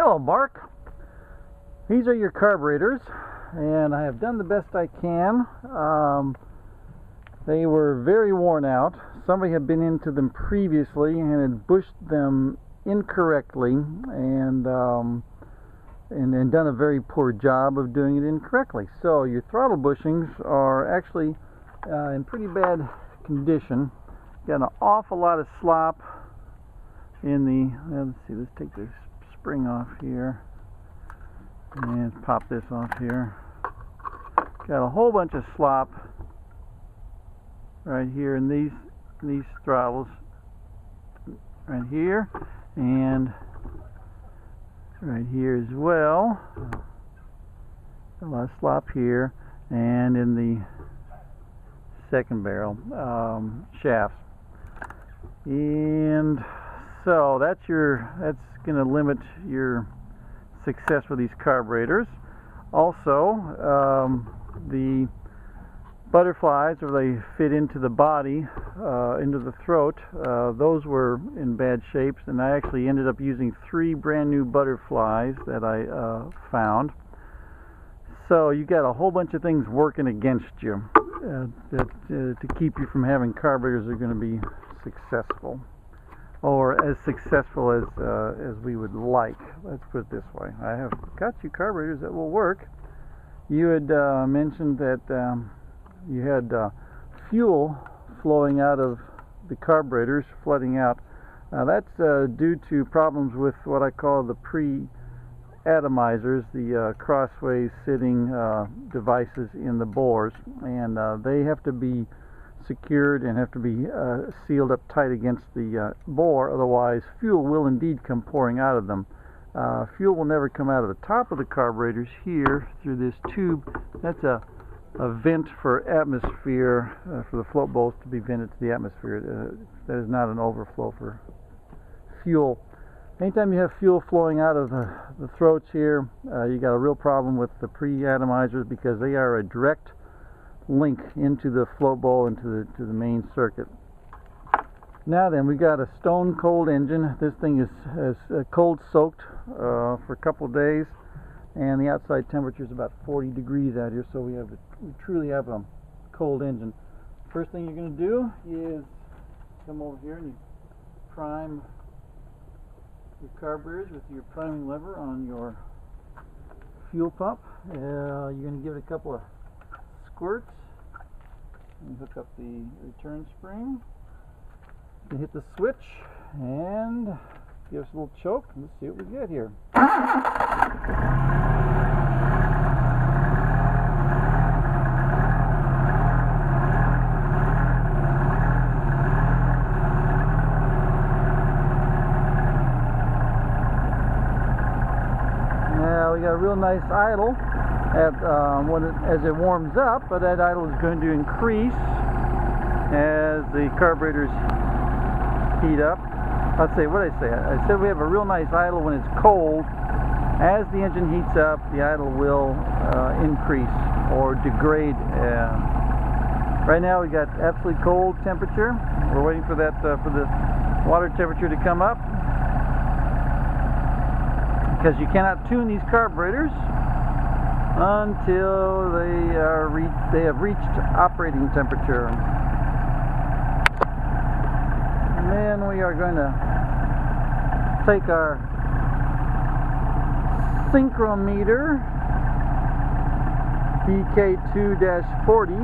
Hello, Mark. These are your carburetors, and I have done the best I can. They were very worn out. Somebody had been into them previously and had bushed them incorrectly, and done a very poor job of doing it incorrectly. So your throttle bushings are actually in pretty bad condition. Got an awful lot of slop in the, let's see, let's take this spring off here and pop this off here. Got a whole bunch of slop right here in these throttles right here and right here as well. A lot of slop here and in the second barrel shafts. And so that's going to limit your success with these carburetors. Also, the butterflies, where they fit into the body, into the throat, those were in bad shapes, and I actually ended up using 3 brand new butterflies that I found. So you got a whole bunch of things working against you to keep you from having carburetors that are going to be successful, or as successful as we would like. Let's put it this way. I have got you carburetors that will work. You had mentioned that you had fuel flowing out of the carburetors, flooding out. That's due to problems with what I call the pre-atomizers, the crossways sitting devices in the bores, and they have to be secured and have to be sealed up tight against the bore, otherwise fuel will indeed come pouring out of them. Fuel will never come out of the top of the carburetors here through this tube. That's a vent for atmosphere, for the float bowls to be vented to the atmosphere. That is not an overflow for fuel. Anytime you have fuel flowing out of the throats here, you got a real problem with the pre-atomizers, because they are a direct link into the float bowl and to the main circuit. Now then, we got a stone cold engine. This thing is cold soaked for a couple of days, and the outside temperature is about 40 degrees out here, so we truly have a cold engine. First thing you're going to do is come over here and you prime your carburetors with your priming lever on your fuel pump. You're going to give it a couple of squirts and hook up the return spring. You hit the switch and give us a little choke. Let's see what we get here. Now we got a real nice idle as it warms up, but that idle is going to increase as the carburetors heat up. Let's say, what did I say? I said we have a real nice idle when it's cold. As the engine heats up, the idle will increase or degrade. Right now we got absolutely cold temperature. We're waiting for that for the water temperature to come up, because you cannot tune these carburetors until they have reached operating temperature. And then we are going to take our synchrometer DK2-40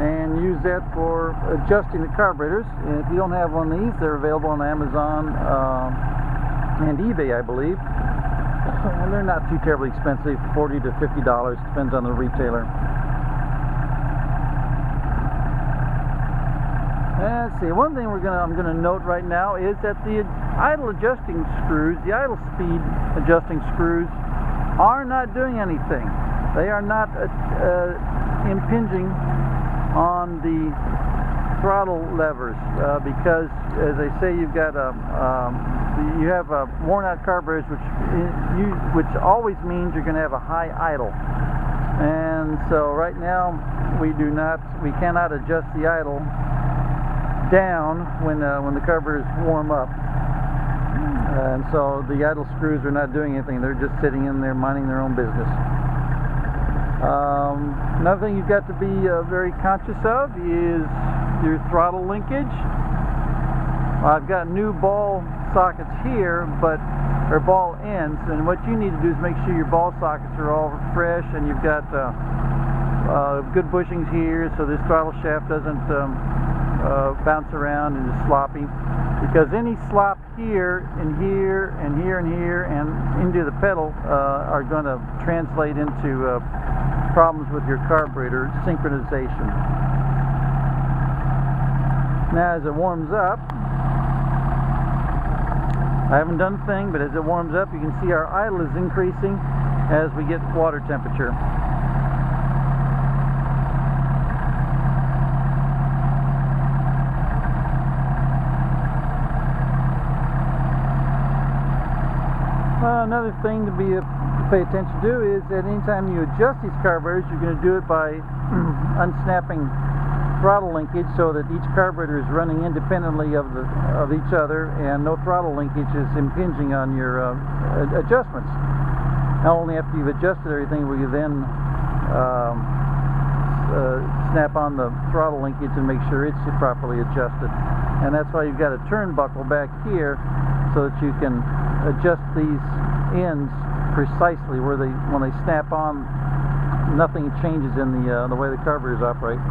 and use that for adjusting the carburetors. And if you don't have one of these, they're available on Amazon and eBay, I believe. And they're not too terribly expensive, $40 to $50, depends on the retailer. Let's see, one thing I'm gonna note right now is that the idle adjusting screws, the idle speed adjusting screws, are not doing anything. They are not impinging on the throttle levers, because, as I say, you've got you have worn out carburetors, which always means you're going to have a high idle. And so right now we cannot adjust the idle down when the carburetors warm up. And so the idle screws are not doing anything. They're just sitting in there minding their own business. Another thing you've got to be very conscious of is your throttle linkage. I've got new ball sockets here, but they're ball ends, and what you need to do is make sure your ball sockets are all fresh and you've got good bushings here so this throttle shaft doesn't bounce around and is sloppy, because any slop here and here and here and here and into the pedal are going to translate into problems with your carburetor synchronization. Now as it warms up, I haven't done a thing, but as it warms up you can see our idle is increasing as we get water temperature. Another thing to pay attention to is that anytime you adjust these carburetors, you're going to do it by unsnapping throttle linkage so that each carburetor is running independently of each other, and no throttle linkage is impinging on your adjustments. Not only after you've adjusted everything will you then snap on the throttle linkage and make sure it's properly adjusted. And that's why you've got a turnbuckle back here so that you can adjust these ends precisely where when they snap on, nothing changes in the way the carburetors operate.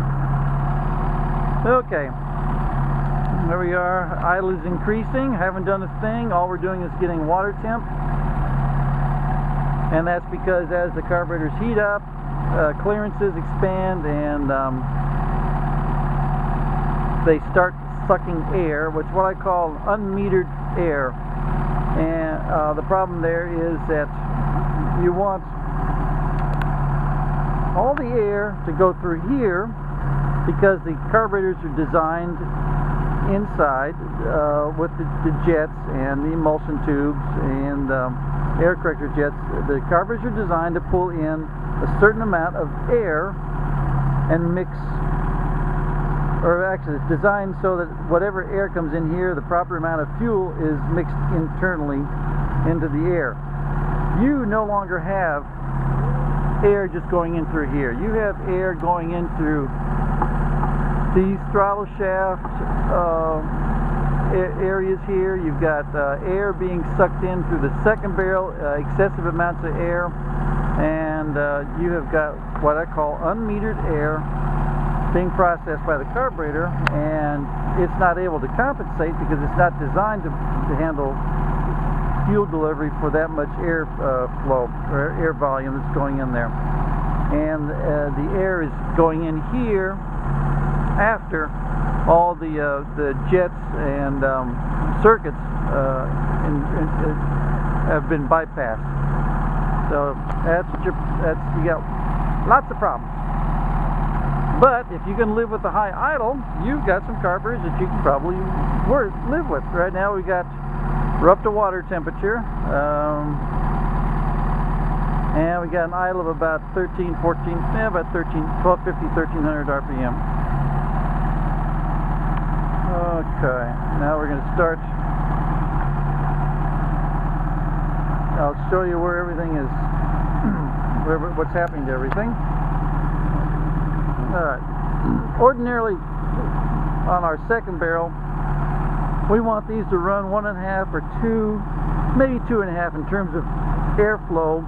Okay, there we are. Idle is increasing. Haven't done a thing. All we're doing is getting water temp, and that's because as the carburetors heat up, clearances expand, and they start sucking air, which is what I call unmetered air. And the problem there is that you want all the air to go through here, because the carburetors are designed inside with the jets and the emulsion tubes and air corrector jets. The carburetors are designed to pull in a certain amount of air and mix, or actually it's designed so that whatever air comes in here, the proper amount of fuel is mixed internally into the air. You no longer have air just going in through here. You have air going in through these throttle shaft areas here. You've got air being sucked in through the second barrel, excessive amounts of air, and you have got what I call unmetered air being processed by the carburetor, and it's not able to compensate because it's not designed to handle fuel delivery for that much air flow or air volume that's going in there. And the air is going in here after all the jets and circuits have been bypassed. So you got lots of problems. But if you can live with the high idle, you've got some carburetors that you can probably live with. Right now we're up to water temperature, and we got an idle of about 13, 14, about 1250, 1300 RPM. Okay, now we're going to start. I'll show you where everything is, what's happening to everything. Alright, ordinarily on our second barrel, we want these to run 1.5 or 2, maybe 2.5 in terms of airflow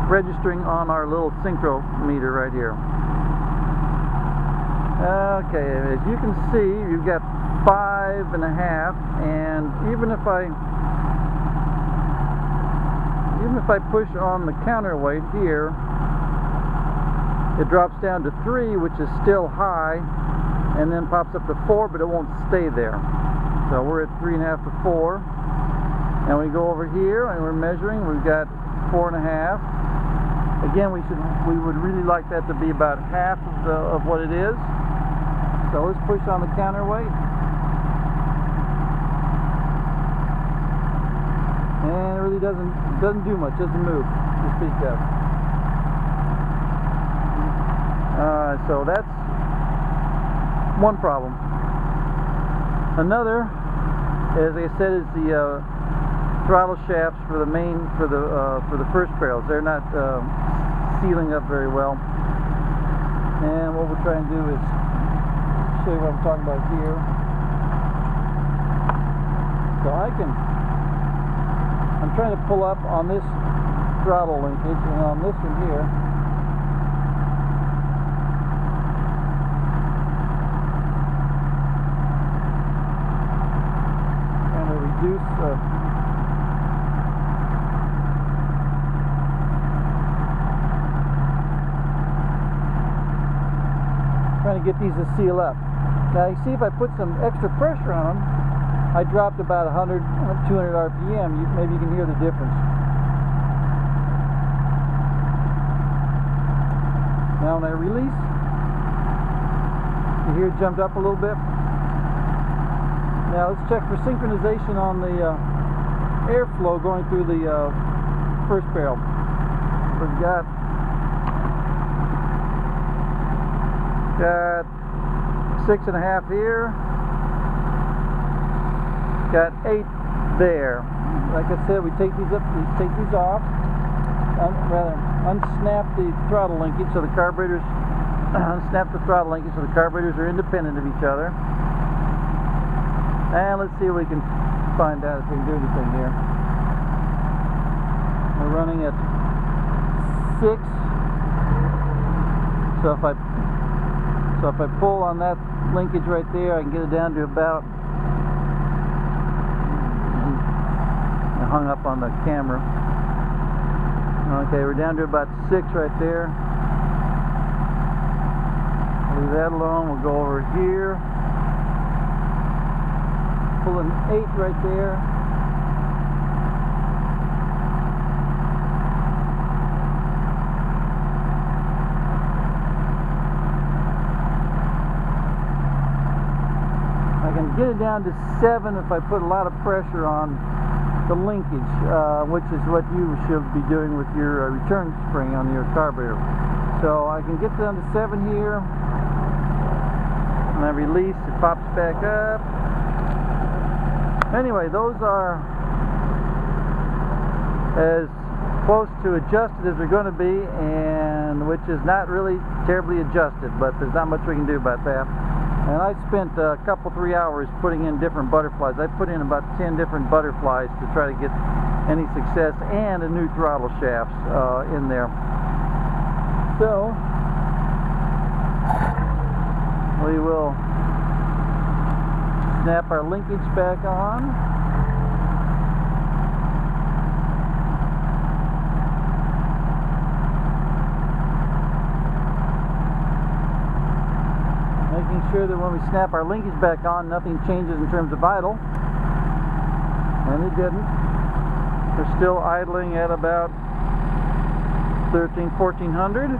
registering on our little synchro meter right here. Okay, as you can see, you've got 5.5, and even if I push on the counterweight here, it drops down to 3, which is still high, and then pops up to 4, but it won't stay there. So we're at 3.5 to 4, and we go over here and we're measuring. We've got 4.5. Again, we would really like that to be about half of what it is. So let's push on the counterweight, and it really doesn't do much, doesn't move to speak of. So that's one problem. Another, as I said, is the throttle shafts for the first barrels. They're not sealing up very well. And what we'll try and do is show you what I'm talking about here. So I'm trying to pull up on this throttle linkage, and on this one here, trying to reduce trying to get these to seal up. Now you see, if I put some extra pressure on them, I dropped about 100, 200 RPM. Maybe you can hear the difference. Now when I release, you hear it jumped up a little bit. Now let's check for synchronization on the airflow going through the first barrel. We've got 6.5 here, got 8 there. Like I said, we take these off, unsnap the throttle linkage so the carburetors unsnap the throttle linkage so the carburetors are independent of each other. And let's see if we can find out if we can do anything here. We're running at 6. So if I pull on that linkage right there, I can get it down to about, I hung up on the camera. Okay, we're down to about 6 right there. Leave that alone. We'll go over here. Pull an 8 right there. I can get it down to 7 if I put a lot of pressure on the linkage, which is what you should be doing with your return spring on your carburetor. So I can get down to 7 here, and I release, it pops back up. Anyway, those are as close to adjusted as they're going to be, and which is not really terribly adjusted, but there's not much we can do about that. And I spent a couple, 3 hours putting in different butterflies. I put in about 10 different butterflies to try to get any success, and a new throttle shafts in there. So we will snap our linkage back on. Making sure that when we snap our linkage back on, nothing changes in terms of idle. And it didn't. We're still idling at about 1400.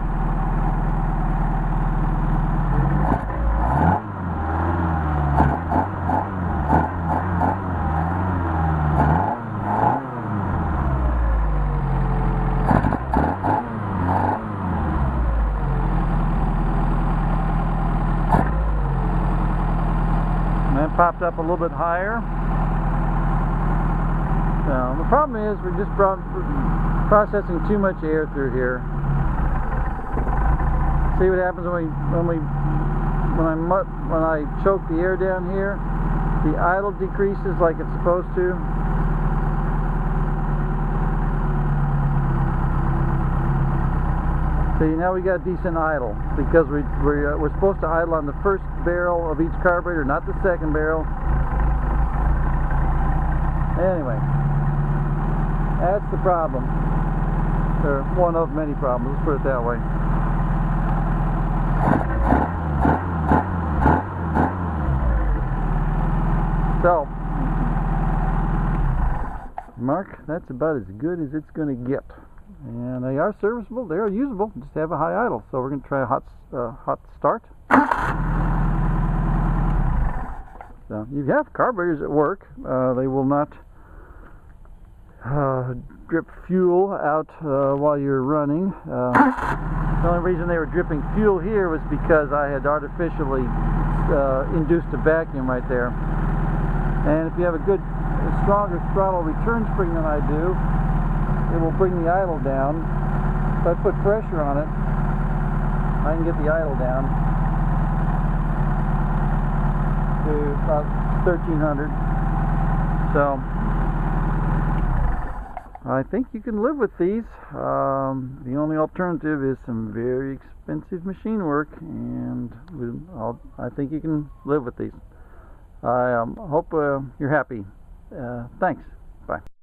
Popped up a little bit higher. So the problem is we're just processing too much air through here. See what happens when I choke the air down here? The idle decreases like it's supposed to. See, now we got decent idle because we're supposed to idle on the first barrel of each carburetor, not the second barrel. Anyway, that's the problem, or one of many problems. Let's put it that way. So, Mark, that's about as good as it's going to get. And they are serviceable, they are usable, just have a high idle. So we're going to try a hot start. So you have carburetors that work. They will not drip fuel out while you're running. The only reason they were dripping fuel here was because I had artificially induced a vacuum right there. And if you have a good stronger throttle return spring than I do, it will bring the idle down. If I put pressure on it, I can get the idle down to about 1300. So I think you can live with these. The only alternative is some very expensive machine work, and I think you can live with these. I hope you're happy. Thanks. Bye.